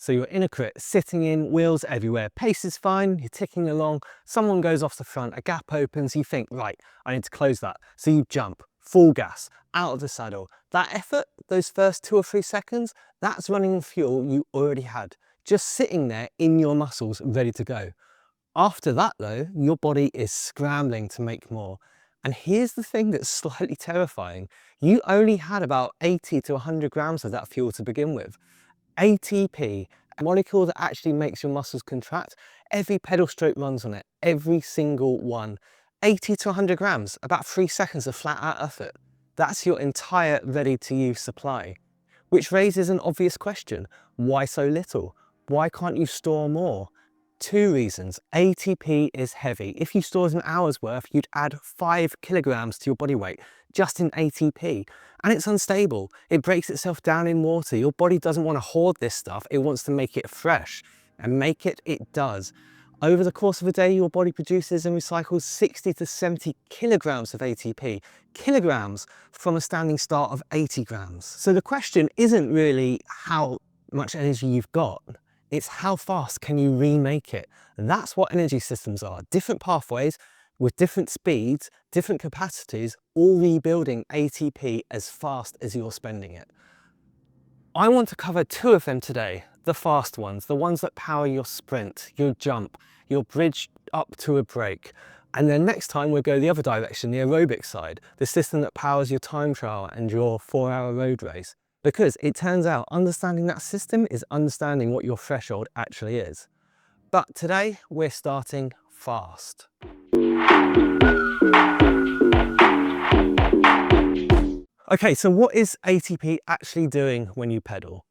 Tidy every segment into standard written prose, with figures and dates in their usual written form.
So you're in a crit, sitting in, wheels everywhere, pace is fine, you're ticking along, someone goes off the front, a gap opens, you think, right, I need to close that. So you jump, full gas, out of the saddle. That effort, those first 2 or 3 seconds, that's running on fuel you already had, just sitting there in your muscles, ready to go. After that though, your body is scrambling to make more. And here's the thing that's slightly terrifying. You only had about 80 to 100 grams of that fuel to begin with. ATP, a molecule that actually makes your muscles contract, every pedal stroke runs on it, every single one. 80 to 100 grams, about 3 seconds of flat out effort. That's your entire ready to use supply. Which raises an obvious question. Why so little? Why can't you store more? 2 reasons. ATP is heavy. If you stored an hour's worth, you'd add 5 kilograms to your body weight just in ATP. And it's unstable. It breaks itself down in water. Your body doesn't want to hoard this stuff. It wants to make it fresh. And make it does. Over the course of a day, your body produces and recycles 60 to 70 kilograms of ATP. Kilograms from a standing start of 80 grams. So the question isn't really how much energy you've got. It's how fast can you remake it? And that's what energy systems are. Different pathways with different speeds, different capacities, all rebuilding ATP as fast as you're spending it. I want to cover 2 of them today. The fast ones, the ones that power your sprint, your jump, your bridge up to a break. And then next time we'll go the other direction, the aerobic side, the system that powers your time trial and your 4-hour road race. Because it turns out understanding that system is understanding what your threshold actually is. But today we're starting fast. Okay, so what is ATP actually doing when you pedal?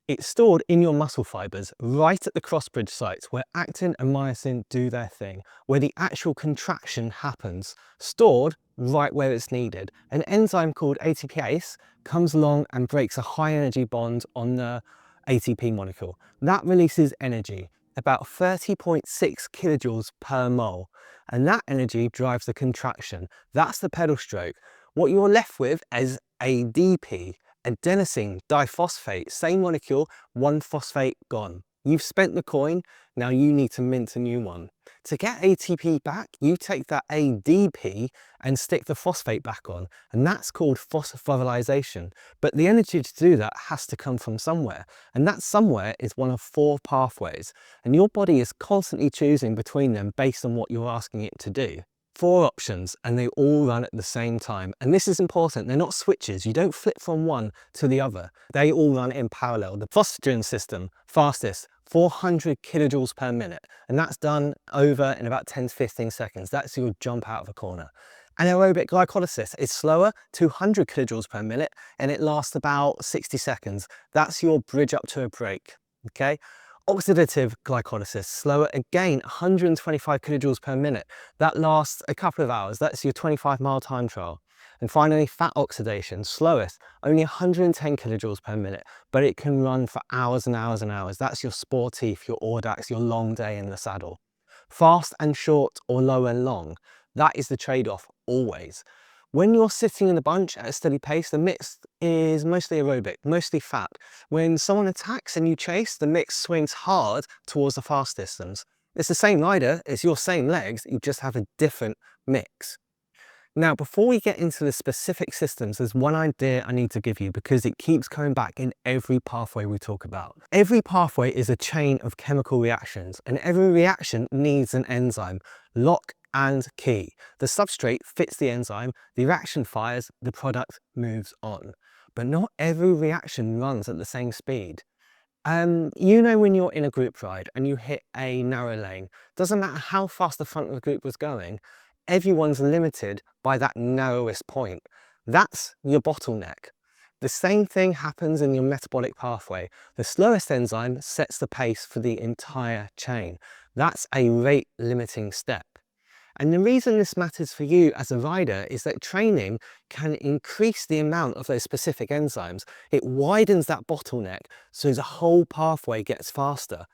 It's stored in your muscle fibers right at the cross-bridge sites where actin and myosin do their thing, where the actual contraction happens, stored right where it's needed. An enzyme called ATPase comes along and breaks a high energy bond on the ATP molecule. That releases energy, about 30.6 kilojoules per mole, and that energy drives the contraction. That's the pedal stroke. What you're left with is ADP, adenosine diphosphate, same molecule, 1 phosphate gone. You've spent the coin, now you need to mint a new one. To get ATP back, you take that ADP and stick the phosphate back on, and that's called phosphorylation. But the energy to do that has to come from somewhere, and that somewhere is one of 4 pathways, and your body is constantly choosing between them based on what you're asking it to do. 4 options, and they all run at the same time. And this is important, they're not switches. You don't flip from one to the other. They all run in parallel. The phosphagen system, fastest, 400 kilojoules per minute. And that's done over in about 10 to 15 seconds. That's your jump out of a corner. Anaerobic glycolysis is slower, 200 kilojoules per minute, and it lasts about 60 seconds. That's your bridge up to a break, okay? Oxidative glycolysis, slower again, 125 kilojoules per minute. That lasts a couple of hours. That's your 25-mile time trial. And finally, fat oxidation, slowest, only 110 kilojoules per minute, but it can run for hours and hours and hours. That's your sportif, your audax, your long day in the saddle. Fast and short or low and long, that is the trade-off always. When you're sitting in the bunch at a steady pace, the mix is mostly aerobic, mostly fat. When someone attacks and you chase, the mix swings hard towards the fast systems. It's the same rider, it's your same legs, you just have a different mix. Now, before we get into the specific systems, there's one idea I need to give you because it keeps coming back in every pathway we talk about. Every pathway is a chain of chemical reactions, and every reaction needs an enzyme. Lock and key. The substrate fits the enzyme, the reaction fires, the product moves on. But not every reaction runs at the same speed. You know when you're in a group ride and you hit a narrow lane, doesn't matter how fast the front of the group was going, everyone's limited by that narrowest point. That's your bottleneck. The same thing happens in your metabolic pathway. The slowest enzyme sets the pace for the entire chain. That's a rate limiting step. And the reason this matters for you as a rider is that training can increase the amount of those specific enzymes. It widens that bottleneck so the whole pathway gets faster.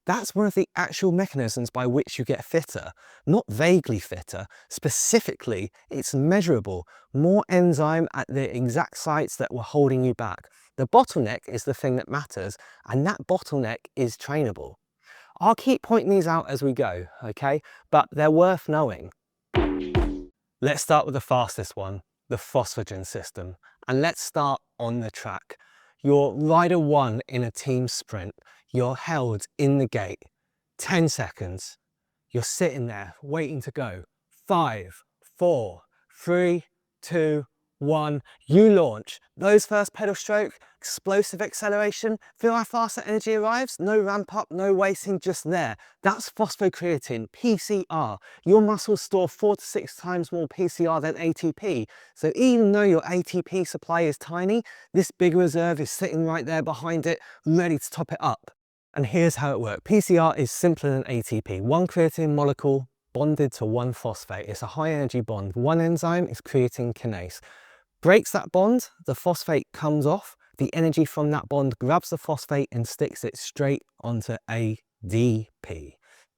That's one of the actual mechanisms by which you get fitter, not vaguely fitter. Specifically, it's measurable. More enzyme at the exact sites that were holding you back. The bottleneck is the thing that matters, and that bottleneck is trainable. I'll keep pointing these out as we go, okay? But they're worth knowing. Let's start with the fastest one, the phosphagen system. And let's start on the track. You're rider one in a team sprint. You're held in the gate. 10 seconds. You're sitting there waiting to go. 5, 4, 3, 2, 1. You launch. Those first pedal stroke, explosive acceleration. Feel how fast that energy arrives? No ramp up, no wasting, just there. That's phosphocreatine, PCR. Your muscles store 4 to 6 times more PCR than ATP. So even though your ATP supply is tiny, this big reserve is sitting right there behind it, ready to top it up. And here's how it works. PCR is simpler than ATP. One creatine molecule bonded to one phosphate. It's a high energy bond. One enzyme is creatine kinase. Breaks that bond, the phosphate comes off. The energy from that bond grabs the phosphate and sticks it straight onto ADP.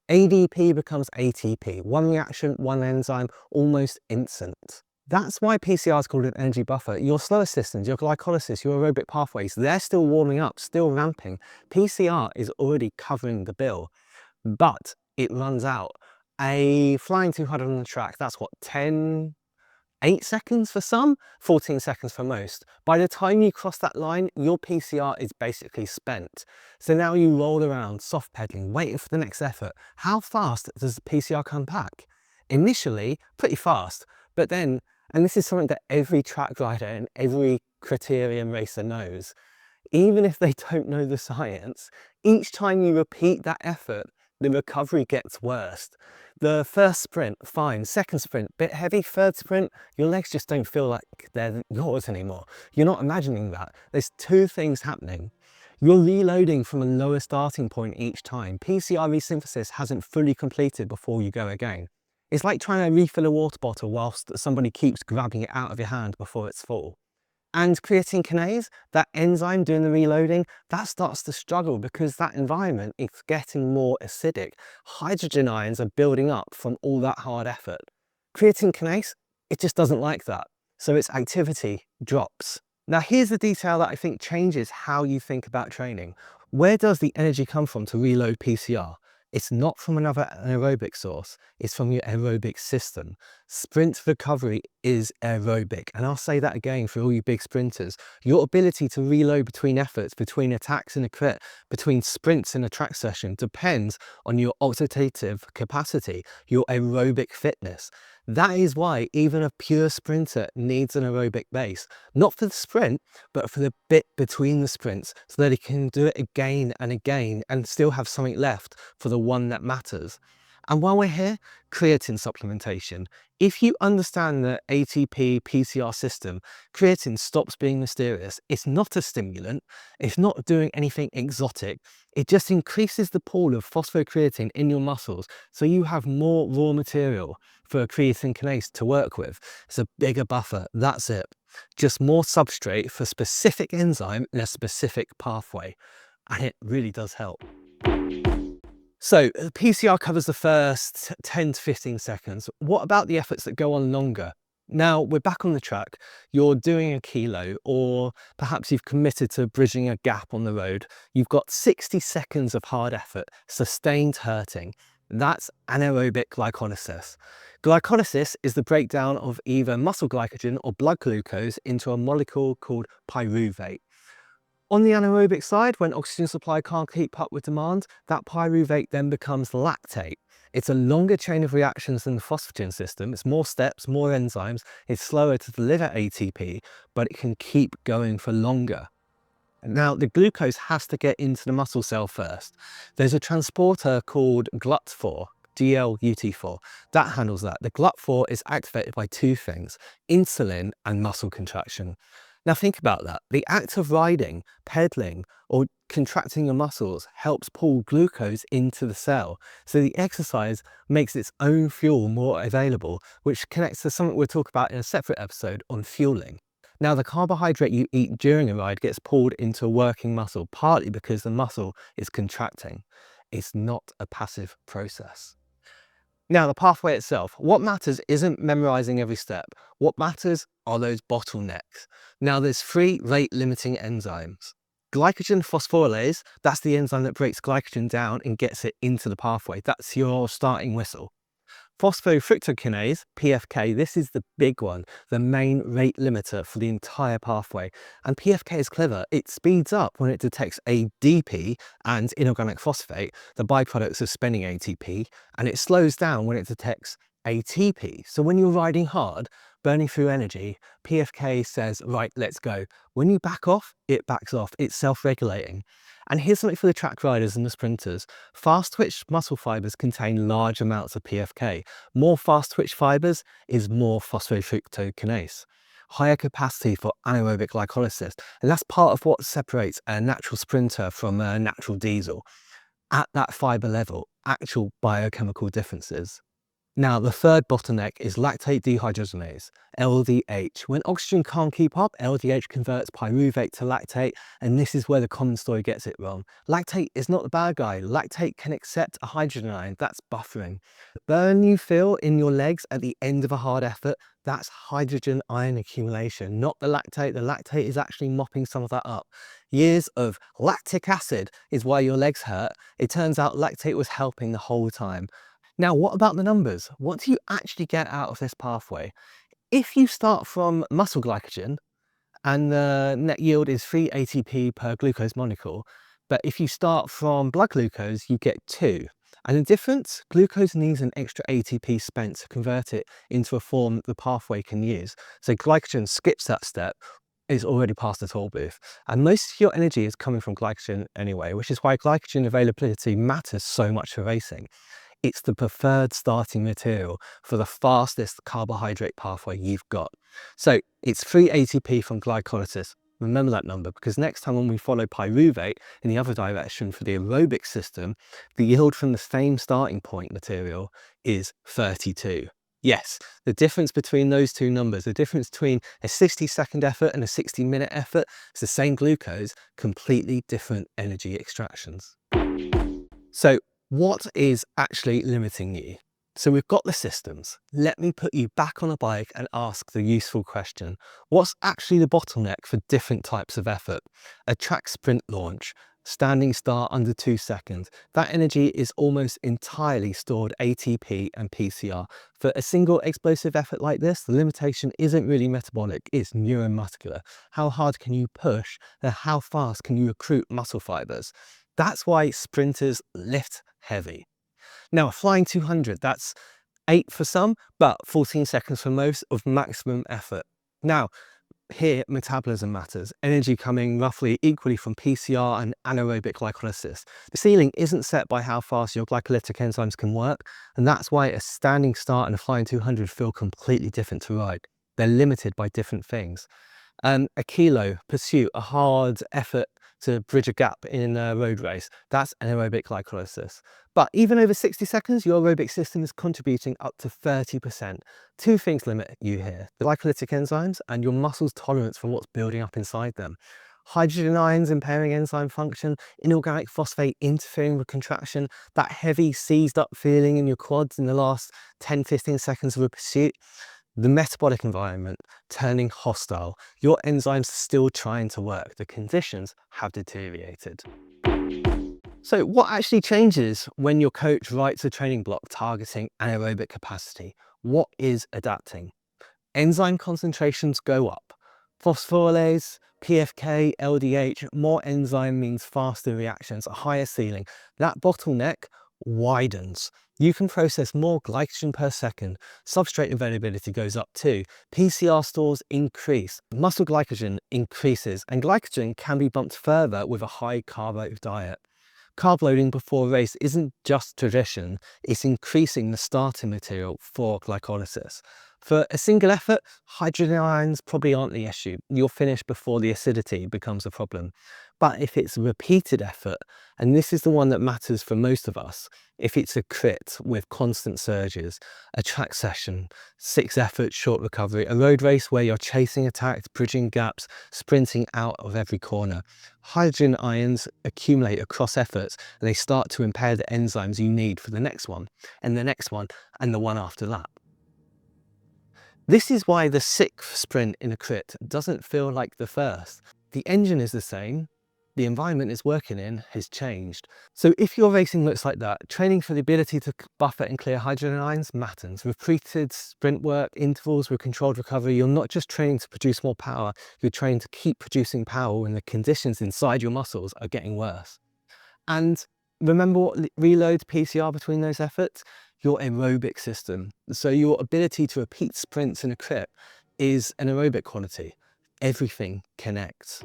ADP becomes ATP. One reaction, one enzyme, almost instant. That's why PCR is called an energy buffer. Your slower systems, your glycolysis, your aerobic pathways, they're still warming up, still ramping. PCR is already covering the bill, but it runs out. A flying 200 on the track, that's what, 8 seconds for some, 14 seconds for most. By the time you cross that line, your PCR is basically spent. So now you roll around, soft pedaling, waiting for the next effort. How fast does the PCR come back? Initially, pretty fast, but then, and this is something that every track rider and every criterium racer knows, even if they don't know the science, each time you repeat that effort, the recovery gets worse. The first sprint, fine. Second sprint, bit heavy. Third sprint, your legs just don't feel like they're yours anymore. You're not imagining that. There's two things happening. You're reloading from a lower starting point each time. PCR resynthesis hasn't fully completed before you go again. It's like trying to refill a water bottle whilst somebody keeps grabbing it out of your hand before it's full. And creatine kinase, that enzyme doing the reloading, that starts to struggle because that environment is getting more acidic. Hydrogen ions are building up from all that hard effort. Creatine kinase, it just doesn't like that. So its activity drops. Now here's the detail that I think changes how you think about training. Where does the energy come from to reload PCR? It's not from another anaerobic source, it's from your aerobic system. Sprint recovery is aerobic, and I'll say that again for all you big sprinters. Your ability to reload between efforts, between attacks in a crit, between sprints in a track session depends on your oxidative capacity, your aerobic fitness. That is why even a pure sprinter needs an aerobic base, not for the sprint, but for the bit between the sprints, so that he can do it again and again and still have something left for the one that matters. And while we're here, creatine supplementation. If you understand the ATP PCR system, creatine stops being mysterious. It's not a stimulant. It's not doing anything exotic. It just increases the pool of phosphocreatine in your muscles, so you have more raw material for a creatine kinase to work with. It's a bigger buffer, that's it. Just more substrate for a specific enzyme in a specific pathway. And it really does help. So PCR covers the first 10 to 15 seconds. What about the efforts that go on longer? Now we're back on the track, you're doing a kilo, or perhaps you've committed to bridging a gap on the road. You've got 60 seconds of hard effort, sustained hurting. That's anaerobic glycolysis. Glycolysis is the breakdown of either muscle glycogen or blood glucose into a molecule called pyruvate. On the anaerobic side, when oxygen supply can't keep up with demand, that pyruvate then becomes lactate. It's a longer chain of reactions than the phosphagen system. It's more steps, more enzymes. It's slower to deliver ATP, but it can keep going for longer. Now, the glucose has to get into the muscle cell first. There's a transporter called GLUT4, GLUT4, that handles that. The GLUT4 is activated by two things, insulin and muscle contraction. Now think about that. The act of riding, pedaling, or contracting your muscles helps pull glucose into the cell. So the exercise makes its own fuel more available, which connects to something we'll talk about in a separate episode on fueling. Now the carbohydrate you eat during a ride gets pulled into a working muscle, partly because the muscle is contracting. It's not a passive process. Now the pathway itself, what matters isn't memorizing every step. What matters are those bottlenecks. Now there's 3 rate-limiting enzymes. Glycogen phosphorylase, that's the enzyme that breaks glycogen down and gets it into the pathway. That's your starting whistle. Phosphofructokinase, PFK, this is the big one, the main rate limiter for the entire pathway. And PFK is clever. It speeds up when it detects ADP and inorganic phosphate, the byproducts of spending ATP, and it slows down when it detects ATP. So when you're riding hard, burning through energy, PFK says, right, let's go. When you back off, it backs off. It's self-regulating. And here's something for the track riders and the sprinters. Fast twitch muscle fibers contain large amounts of PFK. More fast twitch fibers is more phosphofructokinase. Higher capacity for anaerobic glycolysis. And that's part of what separates a natural sprinter from a natural diesel. At that fiber level, actual biochemical differences. Now, the third bottleneck is lactate dehydrogenase, LDH. When oxygen can't keep up, LDH converts pyruvate to lactate, and this is where the common story gets it wrong. Lactate is not the bad guy. Lactate can accept a hydrogen ion. That's buffering. The burn you feel in your legs at the end of a hard effort, that's hydrogen ion accumulation, not the lactate. The lactate is actually mopping some of that up. Years of lactic acid is why your legs hurt. It turns out lactate was helping the whole time. Now, what about the numbers? What do you actually get out of this pathway? If you start from muscle glycogen and the net yield is 3 ATP per glucose molecule, but if you start from blood glucose, you get 2. And the difference, glucose needs an extra ATP spent to convert it into a form the pathway can use. So glycogen skips that step, is already past the toll booth. And most of your energy is coming from glycogen anyway, which is why glycogen availability matters so much for racing. It's the preferred starting material for the fastest carbohydrate pathway you've got. So it's 3 ATP from glycolysis. Remember that number, because next time when we follow pyruvate in the other direction for the aerobic system, the yield from the same starting point material is 32. Yes, the difference between those two numbers, the difference between a 60-second effort and a 60-minute effort, is the same glucose, completely different energy extractions. So what is actually limiting you? So we've got the systems. Let me put you back on a bike and ask the useful question. What's actually the bottleneck for different types of effort? A track sprint launch, standing start under 2 seconds. That energy is almost entirely stored ATP and PCR. For a single explosive effort like this, the limitation isn't really metabolic, it's neuromuscular. How hard can you push and how fast can you recruit muscle fibers? That's why sprinters lift heavy. Now, a flying 200, that's 8 for some, but 14 seconds for most of maximum effort. Now, here metabolism matters, energy coming roughly equally from PCR and anaerobic glycolysis. The ceiling isn't set by how fast your glycolytic enzymes can work, and that's why a standing start and a flying 200 feel completely different to ride. They're limited by different things. A kilo pursuit, a hard effort to bridge a gap in a road race, that's anaerobic glycolysis. But even over 60 seconds, your aerobic system is contributing up to 30%. Two things limit you here: the glycolytic enzymes and your muscle's tolerance for what's building up inside them. Hydrogen ions impairing enzyme function, inorganic phosphate interfering with contraction, that heavy seized up feeling in your quads in the last 10-15 seconds of a pursuit. The metabolic environment turning hostile. Your enzymes are still trying to work. The conditions have deteriorated. So what actually changes when your coach writes a training block targeting anaerobic capacity? What is adapting? Enzyme concentrations go up. Phosphorylase, PFK, LDH, more enzyme means faster reactions, a higher ceiling. That bottleneck widens. You can process more glycogen per second. Substrate availability goes up too. PCR stores increase. Muscle glycogen increases, and glycogen can be bumped further with a high carb diet. Carb loading before a race isn't just tradition, it's increasing the starting material for glycolysis. For a single effort, hydrogen ions probably aren't the issue. You'll finish before the acidity becomes a problem. But if it's a repeated effort, and this is the one that matters for most of us, if it's a crit with constant surges, a track session, 6 efforts, short recovery, a road race where you're chasing attacks, bridging gaps, sprinting out of every corner, hydrogen ions accumulate across efforts and they start to impair the enzymes you need for the next one, and the next one, and the one after that. This is why the 6th sprint in a crit doesn't feel like the first. The engine is the same, the environment it's working in has changed. So if your racing looks like that, training for the ability to buffer and clear hydrogen ions matters. Repeated sprint work, intervals with controlled recovery, you're not just training to produce more power, you're training to keep producing power when the conditions inside your muscles are getting worse. And remember what reloads PCR between those efforts? Your aerobic system. So your ability to repeat sprints in a crit is an aerobic quality. Everything connects.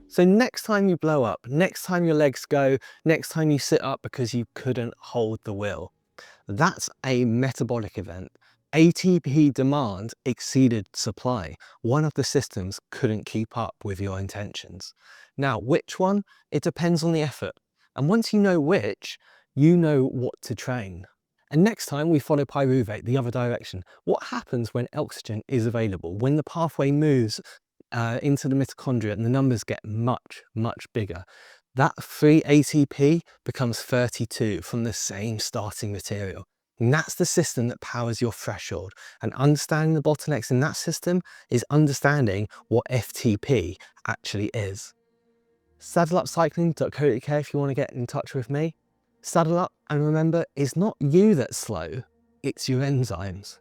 So next time you blow up, next time your legs go, next time you sit up because you couldn't hold the wheel, that's a metabolic event. ATP demand exceeded supply. One of the systems couldn't keep up with your intentions. Now, which one? It depends on the effort. And once you know which, you know what to train. And next time we follow pyruvate the other direction. What happens when oxygen is available? When the pathway moves into the mitochondria and the numbers get much, much bigger. That free ATP becomes 32 from the same starting material. And that's the system that powers your threshold. And understanding the bottlenecks in that system is understanding what FTP actually is. saddleupcycling.co.uk if you want to get in touch with me. Saddle up, and remember, it's not you that's slow, it's your enzymes.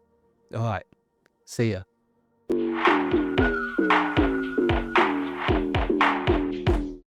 All right, see ya.